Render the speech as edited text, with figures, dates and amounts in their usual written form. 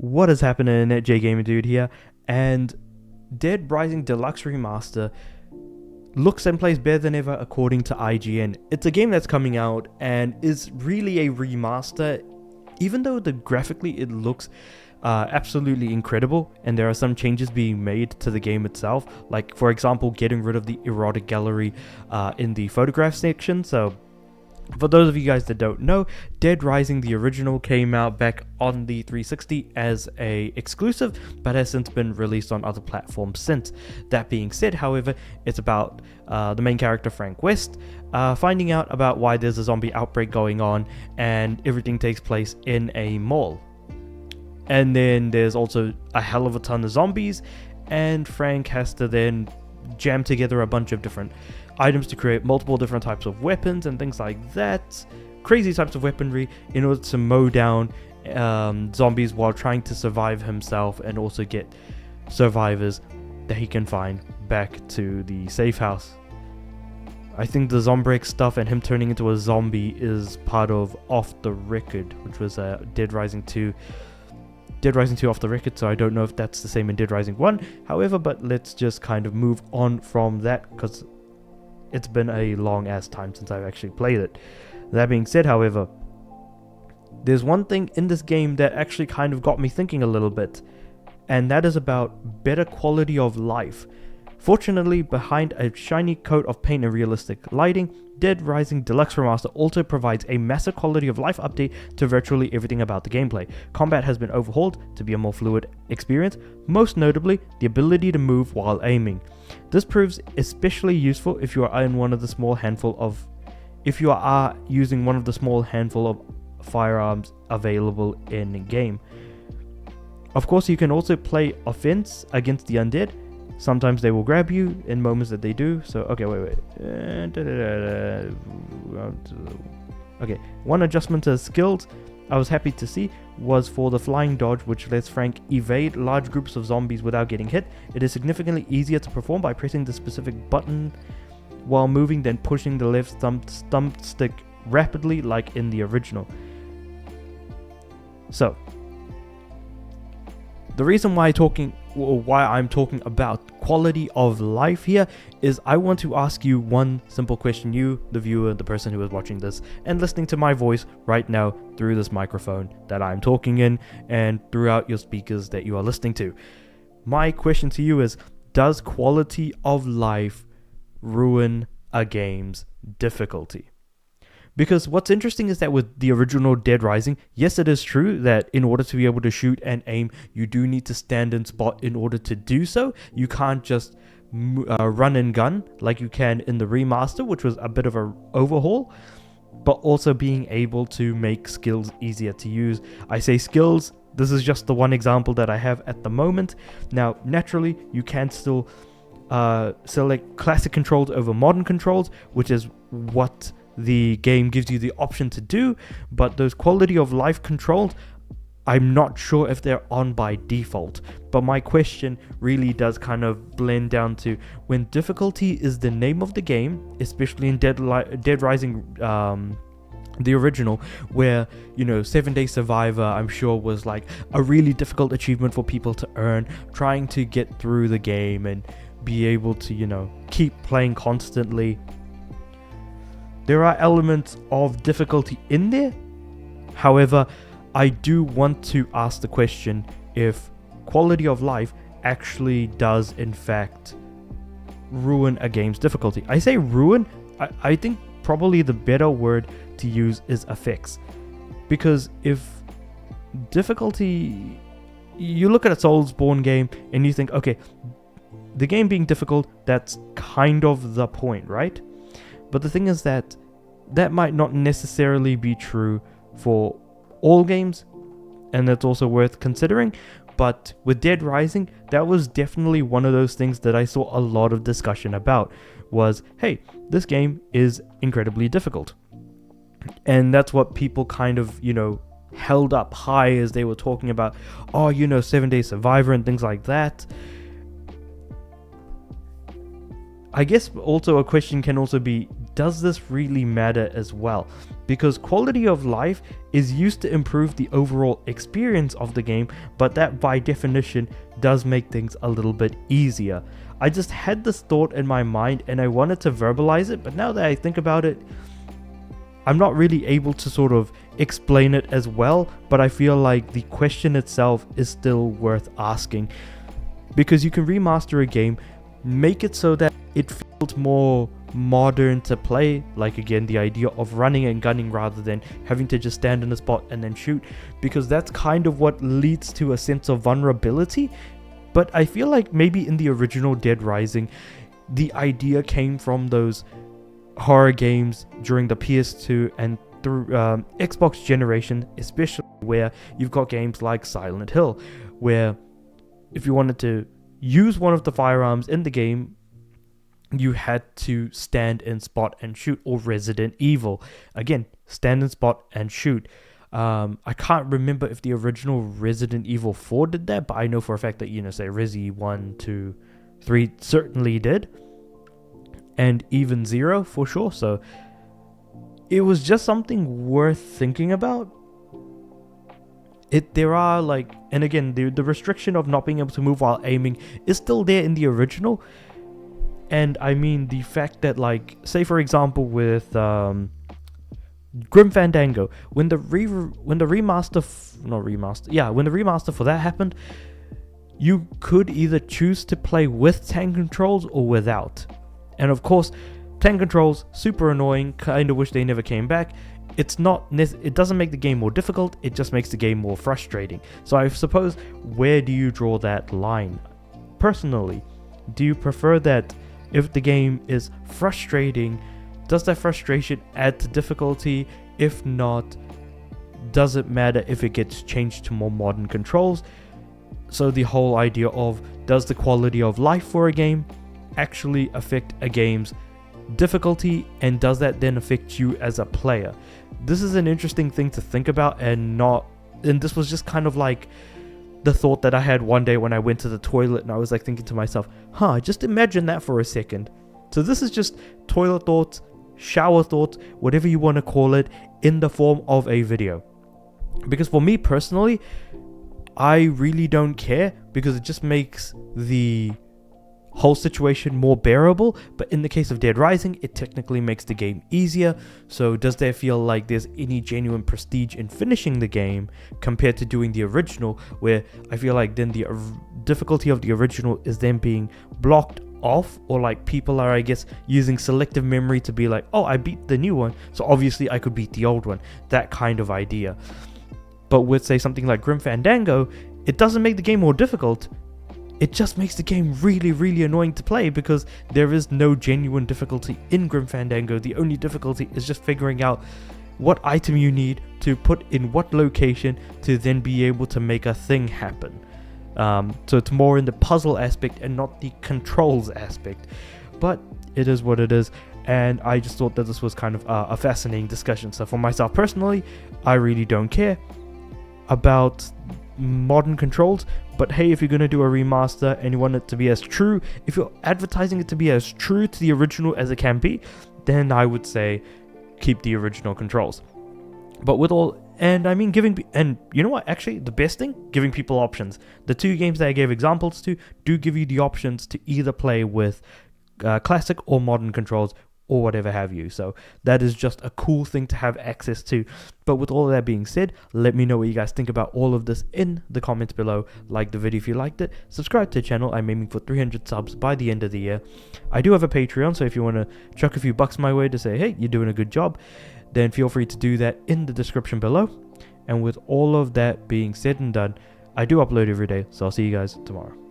What is happening? J Gamer Dude here, and Dead Rising Deluxe Remaster looks and plays better than ever according to IGN. It's a game that's coming out and is really a remaster, even though graphically it looks absolutely incredible, and there are some changes being made to the game itself, like for example getting rid of the erotic gallery in the photograph section. So for those of you guys that don't know, Dead Rising the original came out back on the 360 as a exclusive, but has since been released on other platforms since. That being said, however, it's about the main character Frank West finding out about why there's a zombie outbreak going on, and everything takes place in a mall. And then there's also a hell of a ton of zombies, and Frank has to then jam together a bunch of different items to create multiple different types of weapons and things like that. Crazy types of weaponry in order to mow down zombies while trying to survive himself, and also get survivors that he can find back to the safe house. I think the Zombrex stuff and him turning into a zombie is part of Off the Record, which was Dead Rising 2 Off the Record, so I don't know if that's the same in Dead Rising 1. However, but let's just kind of move on from that, because it's been a long ass time since I've actually played it. That being said, however, there's one thing in this game that actually kind of got me thinking a little bit, and that is about better quality of life. Fortunately, behind a shiny coat of paint and realistic lighting, Dead Rising Deluxe Remaster also provides a massive quality of life update to virtually everything about the gameplay. Combat has been overhauled to be a more fluid experience, most notably the ability to move while aiming. This proves especially useful if you are using one of the small handful of firearms available in game. Of course, you can also play offense against the undead. Sometimes they will grab you in moments that they do. So, okay, wait. Okay, one adjustment to skills I was happy to see was for the flying dodge, which lets Frank evade large groups of zombies without getting hit. It is significantly easier to perform by pressing the specific button while moving than pushing the left thumb stick rapidly like in the original. So, the reason why I'm talking about quality of life here is I want to ask you one simple question, you, the viewer, the person who is watching this and listening to my voice right now through this microphone that I'm talking in and throughout your speakers that you are listening to. My question to you is, does quality of life ruin a game's difficulty? Because what's interesting is that with the original Dead Rising, yes, it is true that in order to be able to shoot and aim, you do need to stand and spot in order to do so. You can't just run and gun like you can in the remaster, which was a bit of an overhaul, but also being able to make skills easier to use. I say skills, this is just the one example that I have at the moment. Now, naturally, you can still select classic controls over modern controls, which is what the game gives you the option to do, but those quality of life controls, I'm not sure if they're on by default. But my question really does kind of blend down to, when difficulty is the name of the game, especially in Dead Rising the original, where 7-day survivor I'm sure was like a really difficult achievement for people to earn, trying to get through the game and be able to keep playing constantly. There are elements of difficulty in there. However, I do want to ask the question if quality of life actually does in fact ruin a game's difficulty. I say ruin, I think probably the better word to use is affects. Because if difficulty, you look at a Soulsborne game and you think, okay, the game being difficult, that's kind of the point, right? But the thing is that might not necessarily be true for all games, and that's also worth considering. But with Dead Rising, that was definitely one of those things that I saw a lot of discussion about, was, hey, this game is incredibly difficult. And that's what people kind of, held up high as they were talking about, 7-day survivor and things like that. I guess also a question can also be, does this really matter as well? Because quality of life is used to improve the overall experience of the game, but that by definition does make things a little bit easier. I just had this thought in my mind and I wanted to verbalize it, but now that I think about it, I'm not really able to sort of explain it as well, but I feel like the question itself is still worth asking. Because you can remaster a game, make it so that it feels more modern to play, like again the idea of running and gunning rather than having to just stand in a spot and then shoot, because that's kind of what leads to a sense of vulnerability. But I feel like maybe in the original Dead Rising, the idea came from those horror games during the PS2 and through Xbox generation, especially where you've got games like Silent Hill, where if you wanted to use one of the firearms in the game, you had to stand in spot and shoot. Or Resident Evil, again, stand in spot and shoot. I can't remember if the original Resident Evil 4 did that, but I know for a fact that, say Resi 1, 2, 3 certainly did. And even 0 for sure. So it was just something worth thinking about. There are and again, the restriction of not being able to move while aiming is still there in the original. And I mean the fact that say for example with Grim Fandango, when the remaster for that happened, you could either choose to play with tank controls or without. And of course, tank controls, super annoying, kind of wish they never came back. It doesn't make the game more difficult, it just makes the game more frustrating. So I suppose, where do you draw that line? Personally, do you prefer that if the game is frustrating, does that frustration add to difficulty? If not, does it matter if it gets changed to more modern controls? So the whole idea of, does the quality of life for a game actually affect a game's difficulty, and does that then affect you as a player? This is an interesting thing to think about, and this was just kind of the thought that I had one day when I went to the toilet, and I was thinking to myself, just imagine that for a second. So this is just toilet thoughts, shower thoughts, whatever you want to call it, in the form of a video. Because for me personally, I really don't care, because it just makes the whole situation more bearable. But in the case of Dead Rising, it technically makes the game easier. So does there feel like there's any genuine prestige in finishing the game compared to doing the original, where I feel like then the difficulty of the original is then being blocked off, or people are, I guess, using selective memory to be oh, I beat the new one, so obviously I could beat the old one, that kind of idea. But with, say, something like Grim Fandango, it doesn't make the game more difficult. It just makes the game really, really annoying to play, because there is no genuine difficulty in Grim Fandango. The only difficulty is just figuring out what item you need to put in what location to then be able to make a thing happen. So it's more in the puzzle aspect and not the controls aspect. But it is what it is, and I just thought that this was kind of a fascinating discussion. So for myself personally, I really don't care about modern controls. But hey, if you're going to do a remaster and you want it to be as true, if you're advertising it to be as true to the original as it can be, then I would say keep the original controls. But with all, and I mean and you know what, actually the best thing, giving people options. The two games that I gave examples to do give you the options to either play with classic or modern controls, or whatever have you. So that is just a cool thing to have access to. But with all of that being said, let me know what you guys think about all of this in the comments below. Like the video if you liked it, subscribe to the channel. I'm aiming for 300 subs by the end of the year. I do have a Patreon, so if you want to chuck a few bucks my way to say, hey, you're doing a good job, then feel free to do that in the description below. And with all of that being said and done, I do upload every day, so I'll see you guys tomorrow.